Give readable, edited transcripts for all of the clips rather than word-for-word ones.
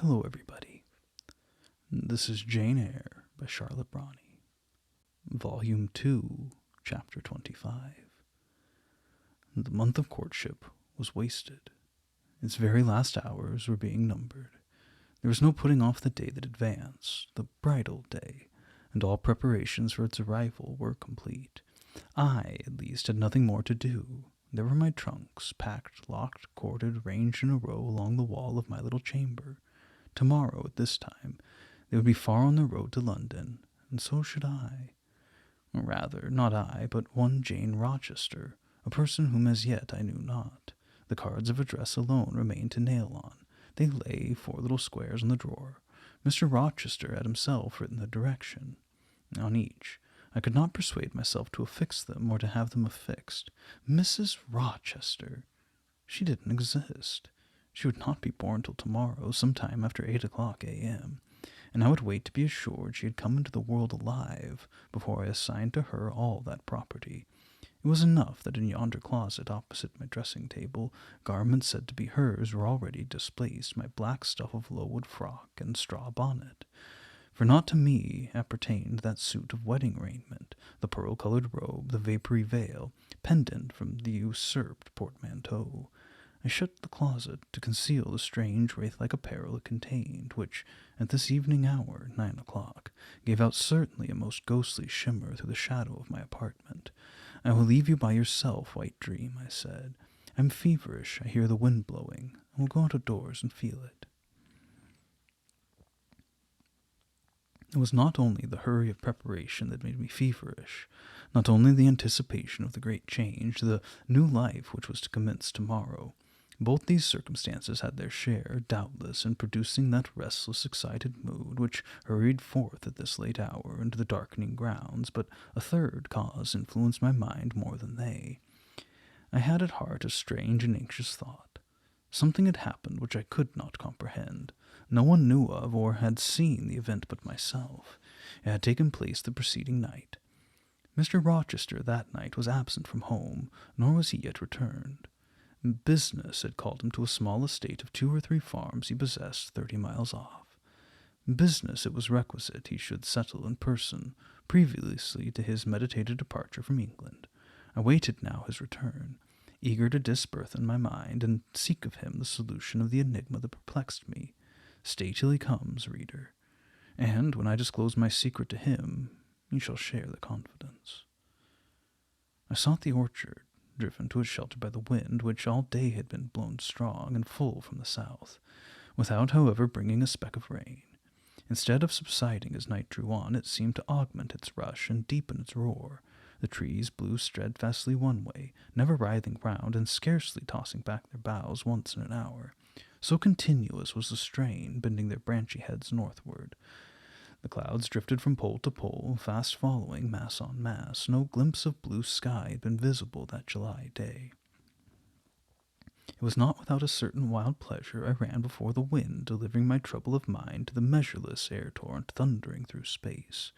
Hello, everybody. This is Jane Eyre by Charlotte Brontë, Volume 2, Chapter 25. The month of courtship was wasted. Its very last hours were being numbered. There was no putting off the day that advanced, the bridal day, and all preparations for its arrival were complete. I, at least, had nothing more to do. There were my trunks, packed, locked, corded, ranged in a row along the wall of my little chamber. Tomorrow, at this time, they would be far on the road to London, and so should I. Or rather, not I, but one Jane Rochester, a person whom as yet I knew not. The cards of address alone remained to nail on. They lay, 4 little squares on the drawer. Mr. Rochester had himself written the direction on each. I could not persuade myself to affix them or to have them affixed. Mrs. Rochester. She didn't exist. She would not be born till tomorrow, sometime after 8 o'clock a.m., and I would wait to be assured she had come into the world alive before I assigned to her all that property. It was enough that in yonder closet opposite my dressing-table, garments said to be hers were already displaced, my black stuff of Lowood frock and straw bonnet. For not to me appertained that suit of wedding raiment, the pearl-colored robe, the vapory veil, pendant from the usurped portmanteau. I shut the closet to conceal the strange wraith-like apparel it contained, which, at this evening hour, 9 o'clock, gave out certainly a most ghostly shimmer through the shadow of my apartment. I will leave you by yourself, white dream, I said. I'm feverish, I hear the wind blowing. I will go out of doors and feel it. It was not only the hurry of preparation that made me feverish, not only the anticipation of the great change, the new life which was to commence tomorrow. Both these circumstances had their share, doubtless, in producing that restless, excited mood which hurried forth at this late hour into the darkening grounds, but a third cause influenced my mind more than they. I had at heart a strange and anxious thought. Something had happened which I could not comprehend. No one knew of or had seen the event but myself. It had taken place the preceding night. Mr. Rochester that night was absent from home, nor was he yet returned. Business had called him to a small estate of 2 or 3 farms he possessed 30 miles off. Business it was requisite he should settle in person, previously to his meditated departure from England. I waited now his return, eager to disburthen my mind and seek of him the solution of the enigma that perplexed me. Stay till he comes, reader, and when I disclose my secret to him, you shall share the confidence. I sought the orchard, driven to its shelter by the wind, which all day had been blown strong and full from the south, without, however, bringing a speck of rain. Instead of subsiding as night drew on, it seemed to augment its rush and deepen its roar. The trees blew steadfastly one way, never writhing round, and scarcely tossing back their boughs once in an hour. So continuous was the strain, bending their branchy heads northward. The clouds drifted from pole to pole, fast following, mass on mass. No glimpse of blue sky had been visible that July day. It was not without a certain wild pleasure I ran before the wind, delivering my trouble of mind to the measureless air-torrent thundering through space.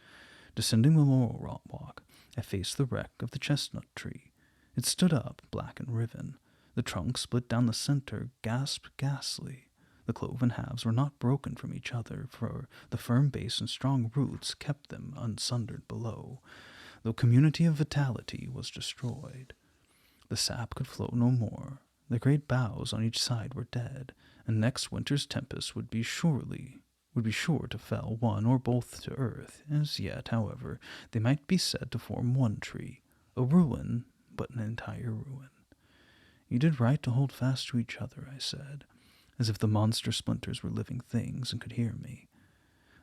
Descending the laurel walk, I faced the wreck of the chestnut tree. It stood up, black and riven. The trunk split down the center, gasped ghastly. The cloven halves were not broken from each other, for the firm base and strong roots kept them unsundered below, though community of vitality was destroyed. The sap could flow no more. The great boughs on each side were dead, and next winter's tempest would be sure to fell one or both to earth. As yet, however, they might be said to form one tree, a ruin, but an entire ruin. You did right to hold fast to each other, I said, as if the monster splinters were living things and could hear me.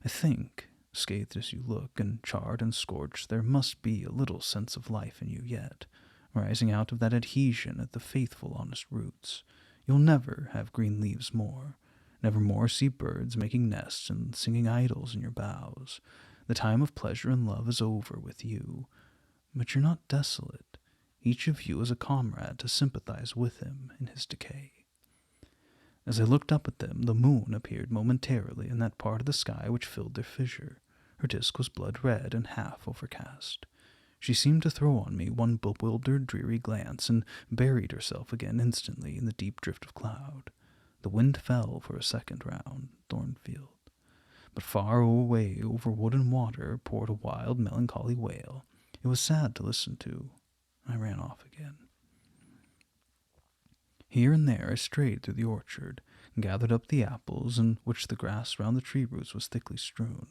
I think, scathed as you look, and charred and scorched, there must be a little sense of life in you yet, rising out of that adhesion at the faithful, honest roots. You'll never have green leaves more, never more see birds making nests and singing idyls in your boughs. The time of pleasure and love is over with you, but you're not desolate. Each of you is a comrade to sympathize with him in his decay. As I looked up at them, the moon appeared momentarily in that part of the sky which filled their fissure. Her disk was blood-red and half overcast. She seemed to throw on me one bewildered, dreary glance, and buried herself again instantly in the deep drift of cloud. The wind fell for a second round Thornfield, but far away over wood and water poured a wild, melancholy wail. It was sad to listen to. I ran off again. Here and there I strayed through the orchard, and gathered up the apples in which the grass round the tree roots was thickly strewn.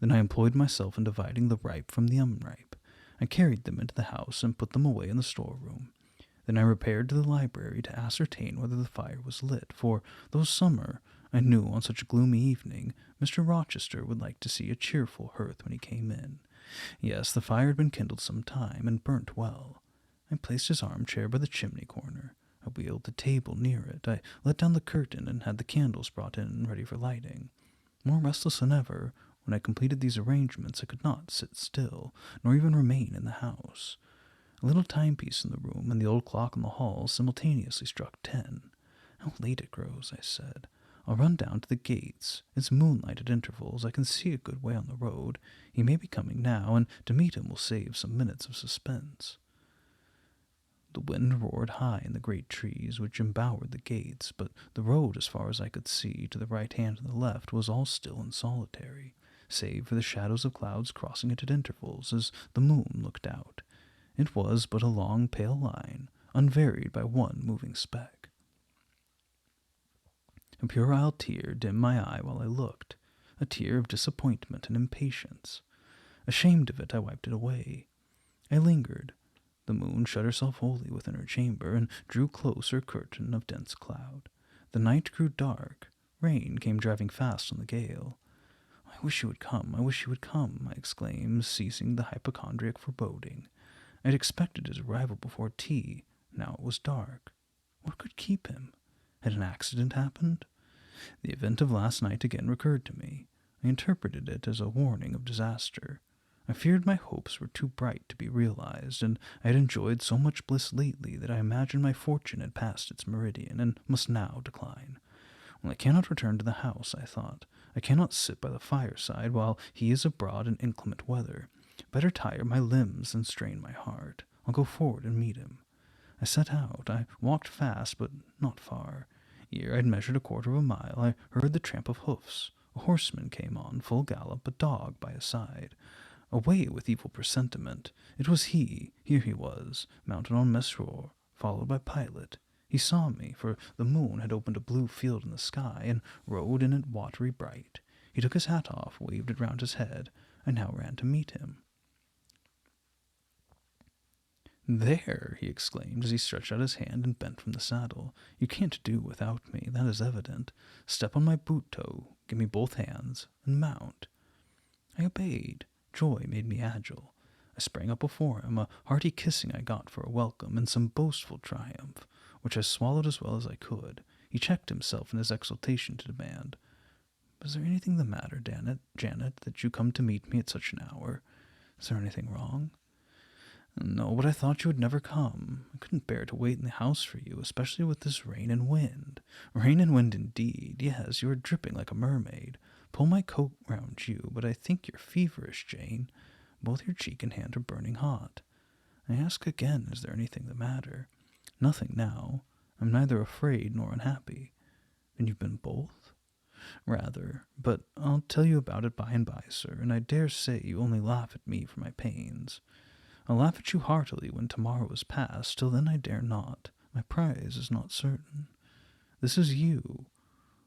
Then I employed myself in dividing the ripe from the unripe. I carried them into the house and put them away in the storeroom. Then I repaired to the library to ascertain whether the fire was lit, for, though summer, I knew on such a gloomy evening Mr. Rochester would like to see a cheerful hearth when he came in. Yes, the fire had been kindled some time, and burnt well. I placed his armchair by the chimney corner. I wheeled the table near it. I let down the curtain and had the candles brought in ready for lighting. More restless than ever, when I completed these arrangements, I could not sit still, nor even remain in the house. A little timepiece in the room and the old clock in the hall simultaneously struck 10. How late it grows, I said. I'll run down to the gates. It's moonlight at intervals. I can see a good way on the road. He may be coming now, and to meet him will save some minutes of suspense. The wind roared high in the great trees which embowered the gates, but the road, as far as I could see, to the right hand and the left, was all still and solitary, save for the shadows of clouds crossing it at intervals as the moon looked out. It was but a long, pale line, unvaried by one moving speck. A puerile tear dimmed my eye while I looked, a tear of disappointment and impatience. Ashamed of it, I wiped it away. I lingered. The moon shut herself wholly within her chamber, and drew close her curtain of dense cloud. The night grew dark. Rain came driving fast on the gale. "I wish you would come, I wish you would come," I exclaimed, ceasing the hypochondriac foreboding. I had expected his arrival before tea. Now it was dark. What could keep him? Had an accident happened? The event of last night again recurred to me. I interpreted it as a warning of disaster. I feared my hopes were too bright to be realized, and I had enjoyed so much bliss lately that I imagined my fortune had passed its meridian and must now decline. Well, I cannot return to the house, I thought. I cannot sit by the fireside while he is abroad in inclement weather. Better tire my limbs than strain my heart. I'll go forward and meet him. I set out. I walked fast, but not far. Ere I had measured a quarter of a mile, I heard the tramp of hoofs. A horseman came on, full gallop, a dog by his side. Away with evil presentiment. It was he. Here he was, mounted on Mesrour, followed by Pilot. He saw me, for the moon had opened a blue field in the sky, and rode in it watery bright. He took his hat off, waved it round his head. I now ran to meet him. "There," he exclaimed, as he stretched out his hand and bent from the saddle. "You can't do without me, that is evident. Step on my boot toe, give me both hands, and mount." I obeyed. Joy made me agile. I sprang up before him, a hearty kissing I got for a welcome, and some boastful triumph, which I swallowed as well as I could. He checked himself in his exultation to demand, "Is there anything the matter, Janet, that you come to meet me at such an hour? Is there anything wrong?" "No, but I thought you would never come. I couldn't bear to wait in the house for you, especially with this rain and wind." "Rain and wind indeed. Yes, you are dripping like a mermaid. Pull my coat round you, but I think you're feverish, Jane. Both your cheek and hand are burning hot. I ask again, is there anything the matter?" "Nothing now. I'm neither afraid nor unhappy." "Then you've been both?" "Rather. But I'll tell you about it by and by, sir, and I dare say you only laugh at me for my pains." "I'll laugh at you heartily when tomorrow is past. Till then I dare not. My prize is not certain. This is you,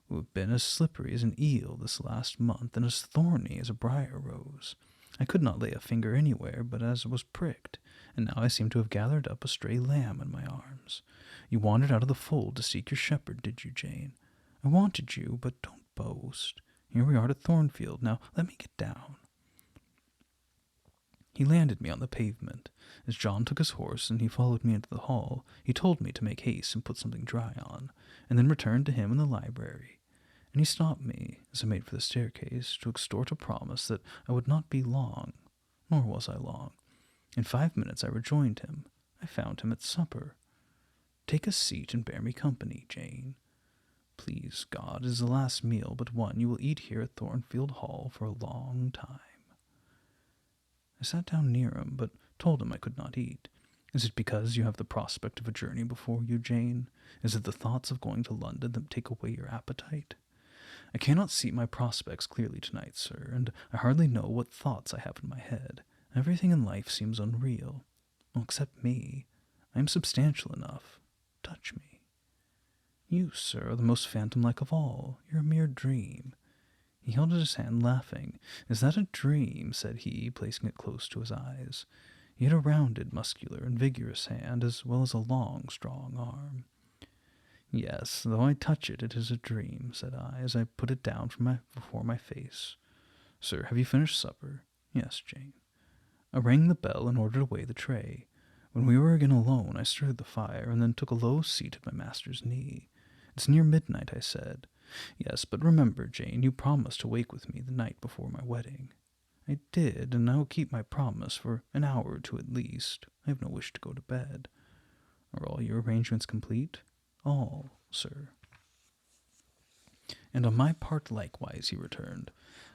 who have been as slippery as an eel this last month, and as thorny as a briar rose. I could not lay a finger anywhere but as it was pricked, and now I seem to have gathered up a stray lamb in my arms. You wandered out of the fold to seek your shepherd, did you, Jane? I wanted you, but don't boast. Here we are at Thornfield. Now let me get down." He landed me on the pavement. As John took his horse and he followed me into the hall, he told me to make haste and put something dry on, and then returned to him in the library. And he stopped me, as I made for the staircase, to extort a promise that I would not be long. Nor was I long. In 5 minutes I rejoined him. I found him at supper. "Take a seat and bear me company, Jane. Please God, it is the last meal but one you will eat here at Thornfield Hall for a long time." I sat down near him, but told him I could not eat. Is it because you have the prospect of a journey before you, Jane? Is it the thoughts of going to London that take away your appetite? I cannot see my prospects clearly tonight, sir, and I hardly know what thoughts I have in my head. Everything in life seems unreal. Well, except me. I am substantial enough. Touch me. You, sir, are the most phantom-like of all. You're a mere dream. He held out his hand, laughing. Is that a dream? Said he, placing it close to his eyes. He had a rounded, muscular, and vigorous hand, as well as a long, strong arm. Yes, though I touch it, it is a dream, said I, as I put it down before my face. Sir, have you finished supper? Yes, Jane. I rang the bell and ordered away the tray. When we were again alone, I stirred the fire, and then took a low seat at my master's knee. It's near midnight, I said. Yes, but remember, Jane, you promised to wake with me the night before my wedding. I did, and I will keep my promise for an hour or two at least. I have no wish to go to bed. Are all your arrangements complete? All, sir. And on my part likewise, he returned.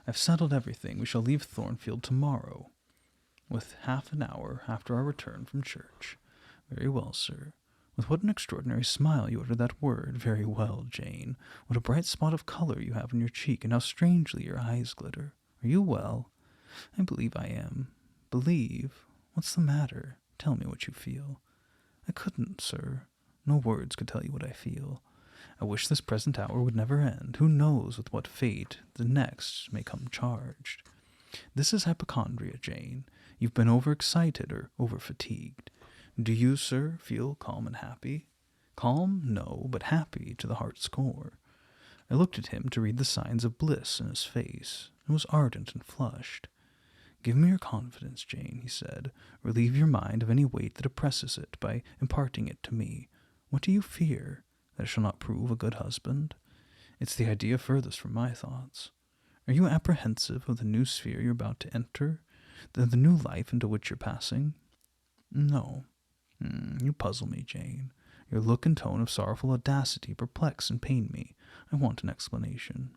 I've settled everything. We shall leave Thornfield tomorrow, with half an hour after our return from church. Very well, sir. With what an extraordinary smile you uttered that word. Very well, Jane. What a bright spot of color you have on your cheek, and how strangely your eyes glitter. Are you well? I believe I am. Believe? What's the matter? Tell me what you feel. I couldn't, sir. No words could tell you what I feel. I wish this present hour would never end. Who knows with what fate the next may come charged? This is hypochondria, Jane. You've been overexcited or overfatigued. Do you, sir, feel calm and happy? Calm? No, but happy to the heart's core. I looked at him to read the signs of bliss in his face, and was ardent and flushed. Give me your confidence, Jane, he said. Relieve your mind of any weight that oppresses it by imparting it to me. What do you fear? That I shall not prove a good husband? It's the idea furthest from my thoughts. Are you apprehensive of the new sphere you're about to enter? The new life into which you're passing? No. You puzzle me, Jane. Your look and tone of sorrowful audacity perplex and pain me. I want an explanation.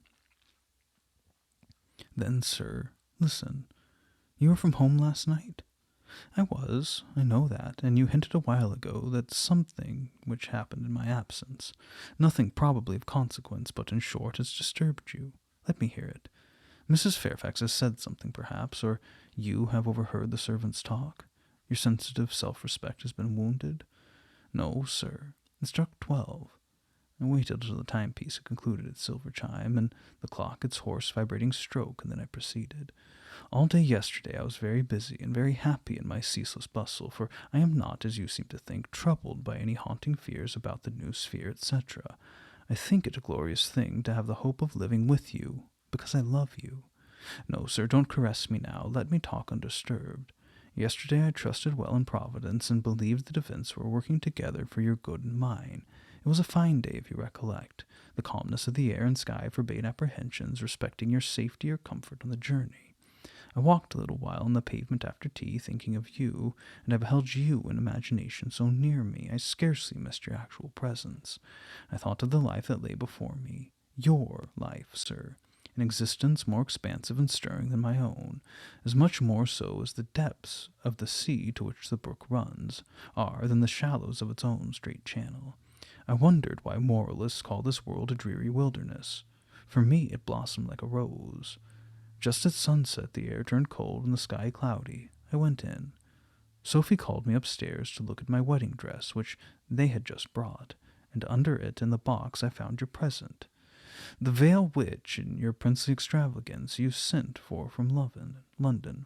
Then, sir, listen. You were from home last night? I was, I know that, and you hinted a while ago that something which happened in my absence, nothing probably of consequence, but in short has disturbed you. Let me hear it. Mrs. Fairfax has said something, perhaps, or you have overheard the servants' talk. Your sensitive self-respect has been wounded? No, sir. It struck 12. I waited till the timepiece had concluded its silver chime, and the clock its hoarse vibrating stroke, and then I proceeded. All day yesterday I was very busy and very happy in my ceaseless bustle, for I am not, as you seem to think, troubled by any haunting fears about the new sphere, etc. I think it a glorious thing to have the hope of living with you, because I love you. No, sir, don't caress me now. Let me talk undisturbed. Yesterday I trusted well in Providence, and believed that events were working together for your good and mine. It was a fine day, if you recollect. The calmness of the air and sky forbade apprehensions respecting your safety or comfort on the journey. I walked a little while on the pavement after tea, thinking of you, and I beheld you in imagination so near me, I scarcely missed your actual presence. I thought of the life that lay before me. Your life, sir. An existence more expansive and stirring than my own, as much more so as the depths of the sea to which the brook runs are than the shallows of its own straight channel. I wondered why moralists call this world a dreary wilderness. For me it blossomed like a rose. Just at sunset the air turned cold and the sky cloudy. I went in. Sophie called me upstairs to look at my wedding dress, which they had just brought, and under it in the box I found your present. The veil which, in your princely extravagance, you sent for from London.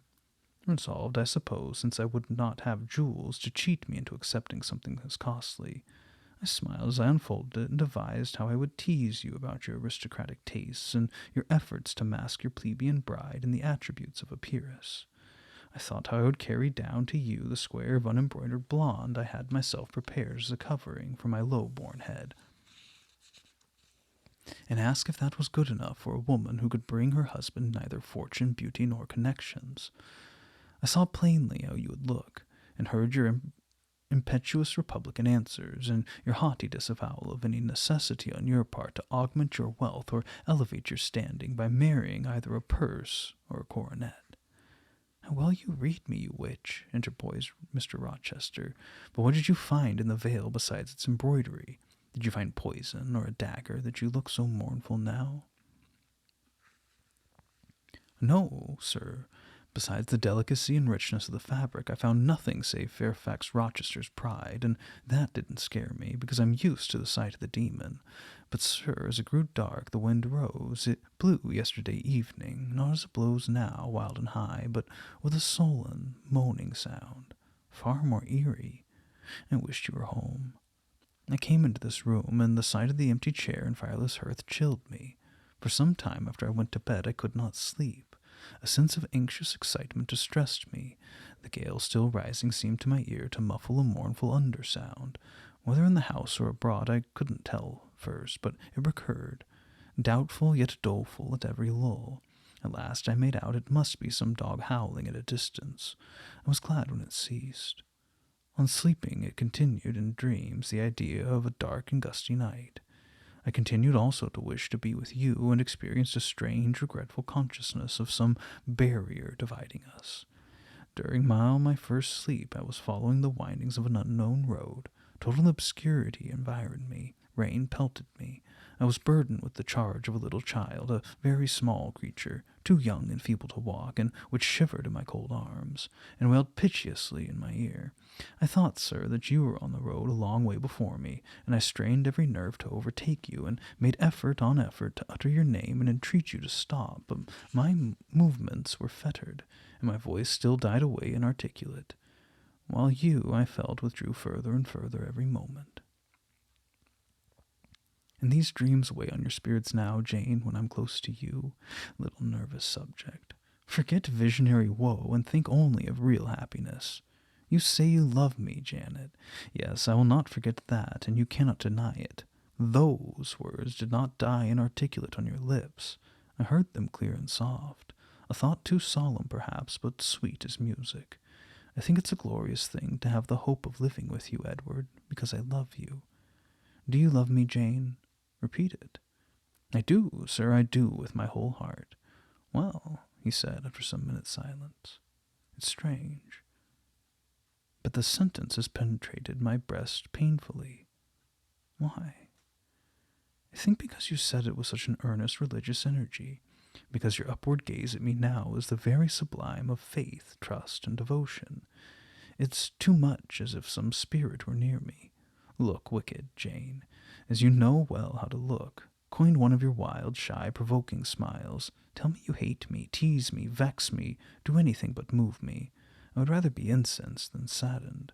Resolved, I suppose, since I would not have jewels, to cheat me into accepting something as costly. I smiled as I unfolded it and devised how I would tease you about your aristocratic tastes and your efforts to mask your plebeian bride in the attributes of a peeress. I thought how I would carry down to you the square of unembroidered blonde I had myself prepared as a covering for my low-born head, and ask if that was good enough for a woman who could bring her husband neither fortune, beauty, nor connections. I saw plainly how you would look, and heard your impetuous republican answers, and your haughty disavowal of any necessity on your part to augment your wealth or elevate your standing by marrying either a purse or a coronet. "How well you read me, you witch," interposed Mr. Rochester. "But what did you find in the veil besides its embroidery? Did you find poison or a dagger that you look so mournful now?" "No, sir. Besides the delicacy and richness of the fabric, I found nothing save Fairfax Rochester's pride, and that didn't scare me, because I'm used to the sight of the demon. But, sir, as it grew dark, the wind rose. It blew yesterday evening, not as it blows now, wild and high, but with a sullen, moaning sound, far more eerie. I wished you were home. I came into this room, and the sight of the empty chair and fireless hearth chilled me. For some time after I went to bed, I could not sleep. A sense of anxious excitement distressed me. The gale still rising seemed to my ear to muffle a mournful undersound. Whether in the house or abroad, I couldn't tell first, but it recurred, doubtful yet doleful at every lull. At last I made out it must be some dog howling at a distance. I was glad when it ceased. On sleeping, it continued in dreams the idea of a dark and gusty night. I continued also to wish to be with you, and experienced a strange, regretful consciousness of some barrier dividing us. During my first sleep, I was following the windings of an unknown road. Total obscurity environed me. Rain pelted me. I was burdened with the charge of a little child, a very small creature, too young and feeble to walk, and which shivered in my cold arms, and wailed piteously in my ear. I thought, sir, that you were on the road a long way before me, and I strained every nerve to overtake you, and made effort on effort to utter your name and entreat you to stop, but my movements were fettered, and my voice still died away inarticulate, while you, I felt, withdrew further and further every moment. And these dreams weigh on your spirits now, Jane, when I'm close to you, little nervous subject. Forget visionary woe, and think only of real happiness. You say you love me, Janet. Yes, I will not forget that, and you cannot deny it. Those words did not die inarticulate on your lips. I heard them clear and soft, a thought too solemn, perhaps, but sweet as music. I think it's a glorious thing to have the hope of living with you, Edward, because I love you. Do you love me, Jane? Repeat it. I do, sir, I do, with my whole heart. Well, he said after some minutes' silence, it's strange, but the sentence has penetrated my breast painfully. Why? I think because you said it with such an earnest religious energy, because your upward gaze at me now is the very sublime of faith, trust, and devotion. It's too much as if some spirit were near me. Look wicked, Jane, as you know well how to look. Coin one of your wild, shy, provoking smiles. Tell me you hate me, tease me, vex me, do anything but move me. I would rather be incensed than saddened.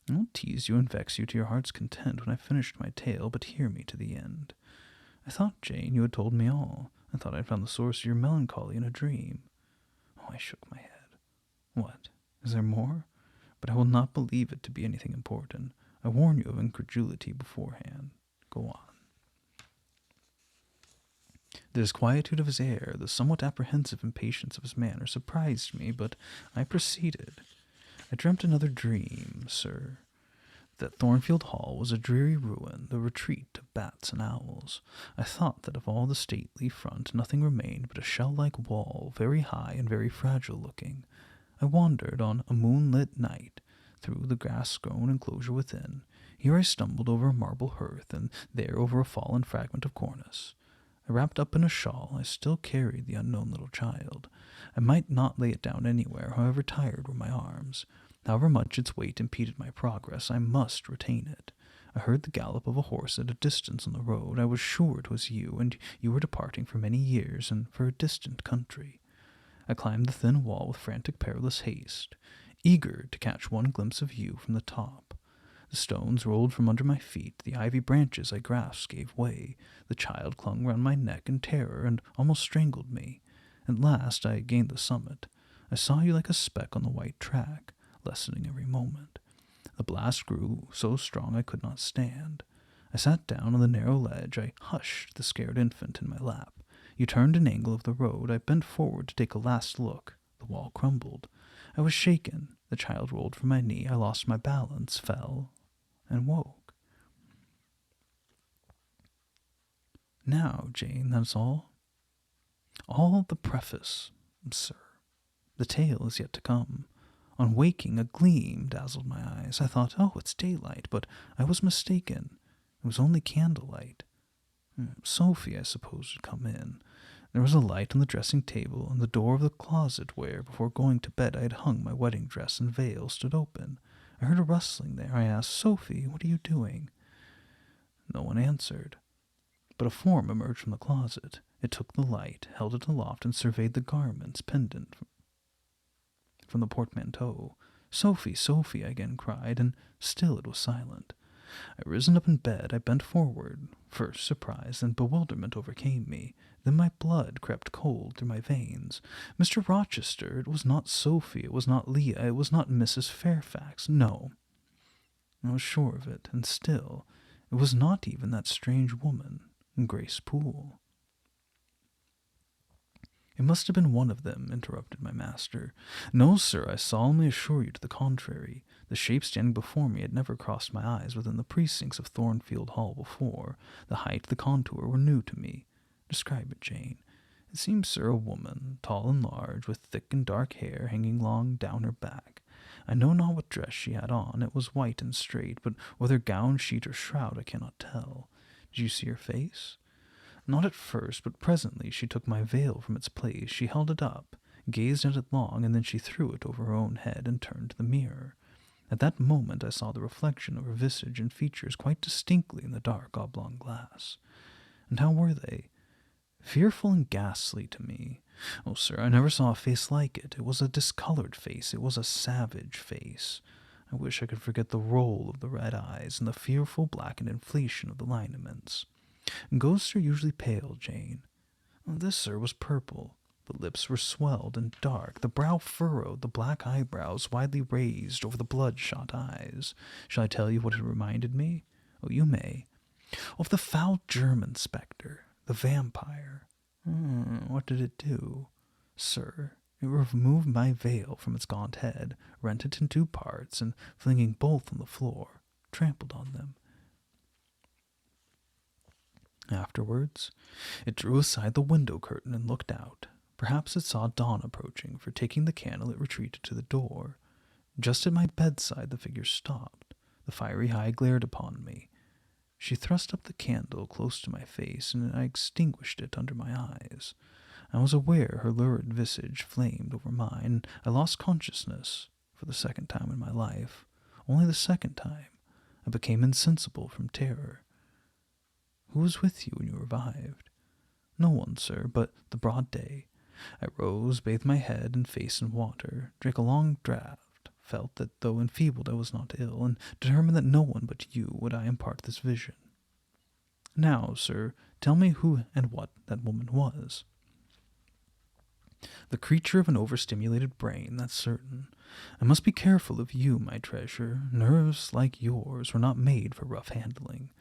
I won't tease you and vex you to your heart's content when I've finished my tale, but hear me to the end. I thought, Jane, you had told me all. I thought I'd found the source of your melancholy in a dream. Oh, I shook my head. What? Is there more? But I will not believe it to be anything important. I warn you of incredulity beforehand. Go on. The disquietude of his air, the somewhat apprehensive impatience of his manner surprised me, but I proceeded. I dreamt another dream, sir. That Thornfield Hall was a dreary ruin, the retreat of bats and owls. I thought that of all the stately front nothing remained but a shell-like wall, very high and very fragile-looking. I wandered on a moonlit night through the grass-grown enclosure within. Here I stumbled over a marble hearth, and there over a fallen fragment of cornice. I wrapped up in a shawl, I still carried the unknown little child. I might not lay it down anywhere, however tired were my arms. However much its weight impeded my progress, I must retain it. I heard the gallop of a horse at a distance on the road. I was sure it was you, and you were departing for many years and for a distant country. I climbed the thin wall with frantic, perilous haste, eager to catch one glimpse of you from the top. The stones rolled from under my feet, the ivy branches I grasped gave way, the child clung round my neck in terror and almost strangled me. At last I gained the summit. I saw you like a speck on the white track, lessening every moment. The blast grew so strong I could not stand. I sat down on the narrow ledge. I hushed the scared infant in my lap. You turned an angle of the road. I bent forward to take a last look. The wall crumbled. I was shaken. The child rolled from my knee. I lost my balance, fell, and woke. Now, Jane, that's all. All the preface, sir. The tale is yet to come. On waking, a gleam dazzled my eyes. I thought, oh, it's daylight, but I was mistaken. It was only candlelight. Sophie, I suppose, had come in. There was a light on the dressing table, and the door of the closet where, before going to bed, I had hung my wedding dress and veil stood open. I heard a rustling there. I asked, Sophie, what are you doing? No one answered. But a form emerged from the closet. It took the light, held it aloft, and surveyed the garments pendant from the portmanteau. Sophie, Sophie, I again cried, and still it was silent. I risen up in bed. I bent forward. First surprise, then bewilderment overcame me. Then my blood crept cold through my veins. Mr. Rochester, it was not Sophie, it was not Leah, it was not Mrs. Fairfax. No, I was sure of it, and still, it was not even that strange woman, Grace Poole. It must have been one of them, interrupted my master. No, sir, I solemnly assure you to the contrary. The shape standing before me had never crossed my eyes within the precincts of Thornfield Hall before. The height, the contour were new to me. Describe it, Jane. It seems, sir, a woman, tall and large, with thick and dark hair hanging long down her back. I know not what dress she had on. It was white and straight, but whether gown, sheet, or shroud I cannot tell. Did you see her face? Not at first, but presently she took my veil from its place. She held it up, gazed at it long, and then she threw it over her own head and turned to the mirror. At that moment I saw the reflection of her visage and features quite distinctly in the dark oblong glass. And how were they? Fearful and ghastly to me. Oh, sir, I never saw a face like it. It was a discolored face. It was a savage face. I wish I could forget the roll of the red eyes and the fearful blackened inflation of the lineaments. Ghosts are usually pale, Jane. This, sir, was purple. The lips were swelled and dark, the brow furrowed, the black eyebrows widely raised over the bloodshot eyes. Shall I tell you what it reminded me? Oh, you may. Of the foul German spectre, the vampire. What did it do? Sir, it removed my veil from its gaunt head, rent it in two parts, and flinging both on the floor, trampled on them. Afterwards, it drew aside the window curtain and looked out. Perhaps it saw dawn approaching, for taking the candle it retreated to the door. Just at my bedside the figure stopped. The fiery eye glared upon me. She thrust up the candle close to my face, and I extinguished it under my eyes. I was aware her lurid visage flamed over mine, and I lost consciousness for the second time in my life. Only the second time. I became insensible from terror. Who was with you when you revived? No one, sir, but the broad day. I rose, bathed my head and face in water, drank a long draught, felt that though enfeebled I was not ill, and determined that no one but you would I impart this vision. Now, sir, tell me who and what that woman was. The creature of an overstimulated brain, that's certain. I must be careful of you, my treasure. Nerves like yours were not made for rough handling.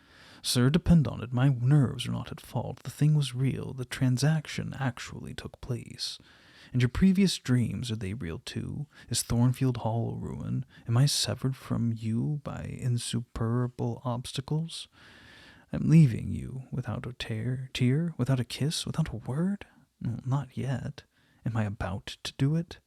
Sir, depend on it, my nerves are not at fault. The thing was real. The transaction actually took place. And your previous dreams, are they real too? Is Thornfield Hall a ruin? Am I severed from you by insuperable obstacles? I'm leaving you without a tear, without a kiss, without a word? Not yet. Am I about to do it?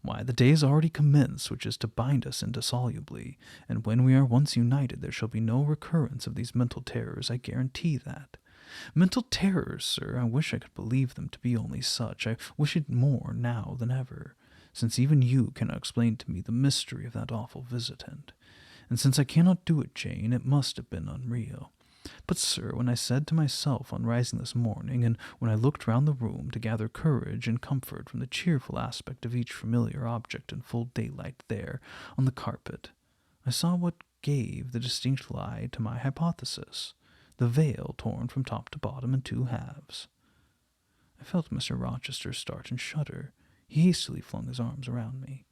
Why, the day has already commenced which is to bind us indissolubly, and when we are once united there shall be no recurrence of these mental terrors, I guarantee that. Mental terrors, sir, I wish I could believe them to be only such. I wish it more now than ever, since even you cannot explain to me the mystery of that awful visitant. And since I cannot do it, Jane, it must have been unreal. But, sir, when I said to myself on rising this morning, and when I looked round the room to gather courage and comfort from the cheerful aspect of each familiar object in full daylight there on the carpet, I saw what gave the distinct lie to my hypothesis, the veil torn from top to bottom in two halves. I felt Mr. Rochester start and shudder. He hastily flung his arms around me.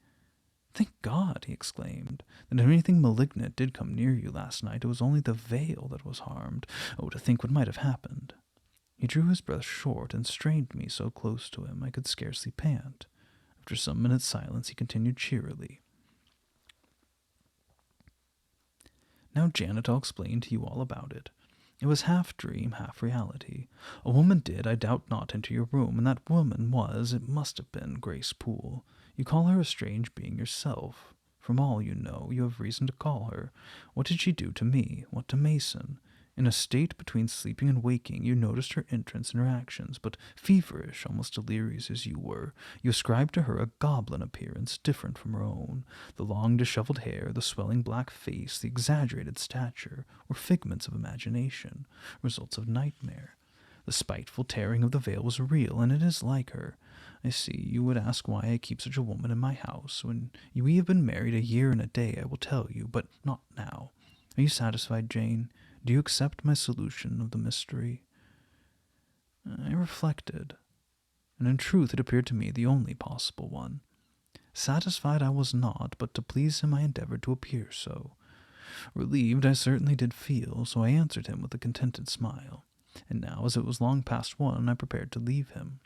Thank God, he exclaimed, that if anything malignant did come near you last night, it was only the veil that was harmed. Oh, to think what might have happened. He drew his breath short and strained me so close to him I could scarcely pant. After some minutes' silence, he continued cheerily. Now, Janet, I'll explain to you all about it. It was half dream, half reality. A woman did, I doubt not, enter your room, and that woman was, it must have been, Grace Poole. You call her a strange being yourself. From all you know, you have reason to call her. What did she do to me? What to Mason? In a state between sleeping and waking, you noticed her entrance and her actions, but feverish, almost delirious as you were, you ascribed to her a goblin appearance different from her own. The long disheveled hair, the swelling black face, the exaggerated stature, were figments of imagination, results of nightmare. The spiteful tearing of the veil was real, and it is like her. I see you would ask why I keep such a woman in my house. When we have been married a year and a day, I will tell you, but not now. Are you satisfied, Jane? Do you accept my solution of the mystery? I reflected, and in truth it appeared to me the only possible one. Satisfied I was not, but to please him I endeavored to appear so. Relieved I certainly did feel, so I answered him with a contented smile. And now, as it was long past 1, I prepared to leave him.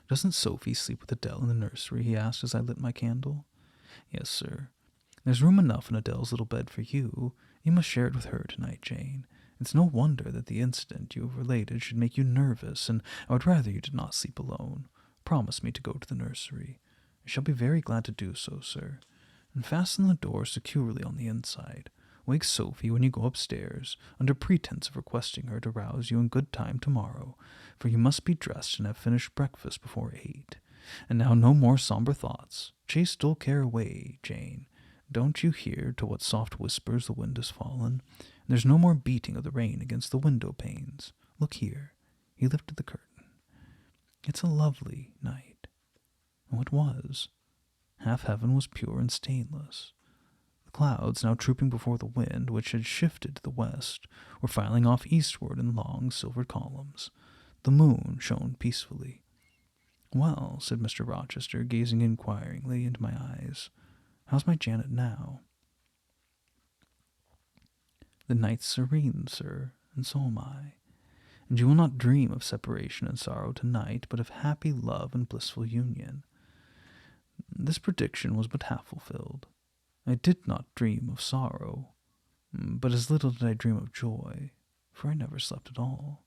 "Doesn't Sophie sleep with Adele in the nursery?" he asked as I lit my candle. "Yes, sir. There's room enough in Adele's little bed for you. You must share it with her tonight, Jane. It's no wonder that the incident you have related should make you nervous, and I would rather you did not sleep alone. Promise me to go to the nursery." "I shall be very glad to do so, sir. And fasten the door securely on the inside. Wake Sophie when you go upstairs, under pretense of requesting her to rouse you in good time tomorrow, for you must be dressed and have finished breakfast before 8. And now no more somber thoughts. Chase dull care away, Jane. Don't you hear to what soft whispers the wind has fallen? There's no more beating of the rain against the window panes. Look here." He lifted the curtain. "It's a lovely night." Oh, it was. Half heaven was pure and stainless. The clouds, now trooping before the wind, which had shifted to the west, were filing off eastward in long silvered columns. The moon shone peacefully. "Well," said Mr. Rochester, gazing inquiringly into my eyes, "how's my Janet now?" "The night's serene, sir, and so am I. And you will not dream of separation and sorrow tonight, but of happy love and blissful union." This prediction was but half fulfilled. I did not dream of sorrow, but as little did I dream of joy, for I never slept at all.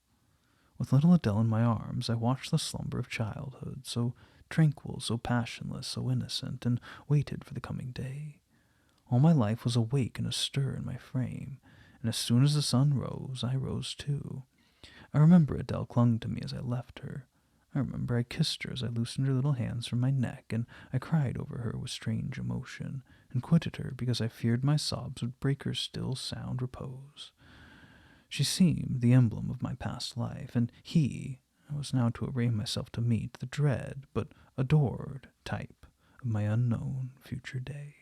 With little Adele in my arms, I watched the slumber of childhood, so tranquil, so passionless, so innocent, and waited for the coming day. All my life was awake and astir in my frame, and as soon as the sun rose, I rose too. I remember Adele clung to me as I left her. I remember I kissed her as I loosened her little hands from my neck, and I cried over her with strange emotion, and quitted her because I feared my sobs would break her still sound repose. She seemed the emblem of my past life, and I was now to array myself to meet the dread but adored type of my unknown future day.